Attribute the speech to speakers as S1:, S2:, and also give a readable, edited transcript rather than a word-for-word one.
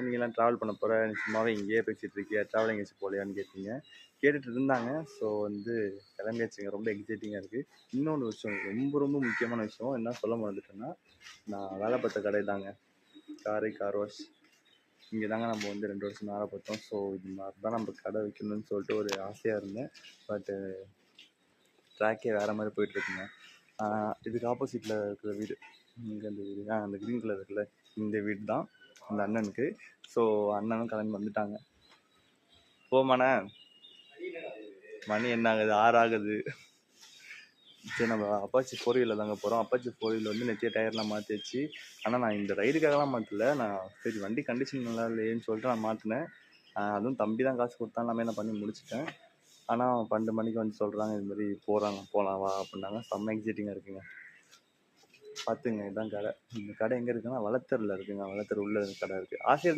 S1: நீங்களாம் ட்ராவல் பண்ண போகிற நீ சும்மாவே இங்கேயே பேசிகிட்டு இருக்கியா ட்ராவல் எங்கேயாச்சும் போகலையான்னு கேட்டீங்க. கேட்டுட்டு இருந்தாங்க. ஸோ வந்து கிளம்பியாச்சுங்க. ரொம்ப எக்ஸைட்டிங்காக இருக்குது. இன்னொன்று விஷயம் ரொம்ப ரொம்ப முக்கியமான விஷயம் என்ன சொல்ல மறந்துட்டேன்னா, நான் வேலை பார்த்த கடை தாங்க கார் வாஷ். இங்கே தாங்க நம்ம வந்து 2 வருஷம் வேலை பார்த்தோம். ஸோ இது மாதிரி தான் நம்ம கடை வைக்கணும்னு சொல்லிட்டு ஒரு ஆசையாக இருந்தேன். பட்டு ட்ராக்கே வேறு மாதிரி போயிட்டுருக்குங்க. இதுக்கு ஆப்போசிட்டில் இருக்கிற வீடு, இங்கே அந்த வீடு அந்த க்ரீன் கலர் இருக்குல்ல, இந்த வீடு தான் அந்த அண்ணனுக்கு. ஸோ அண்ணனும் கிளம்பி வந்துட்டாங்க. போமாண்ணே, மணி என்ன ஆகுது? 6 ஆகுது. சரி, நம்ம அப்பாச்சி 4 வீலர் தாங்க போகிறோம். அப்பாச்சி 4 வீலர் வந்து நெத்திய டயர்லாம் மாற்றி வச்சு, ஆனால் நான் இந்த ரைடுக்காகலாம் மாற்றல. நான் சரி வண்டி கண்டிஷன் நல்லா இல்லையேன்னு சொல்லிட்டு நான் மாற்றினேன். அதுவும் தம்பி தான் காசு கொடுத்தான், எல்லாமே நான் பண்ணி முடிச்சிட்டேன். ஆனால் 12 மணிக்கு வந்து சொல்கிறாங்க இது மாதிரி போகலாம் வா அப்படின்னாங்க. செம்ம எக்ஸைட்டிங்காக இருக்குங்க. பார்த்துங்க, இதுதான் கடை. இந்த கடை எங்கே இருக்குன்னா வளத்தூரில் இருக்குங்க. வளத்தூர் உள்ள கடை இருக்குது. ஆசை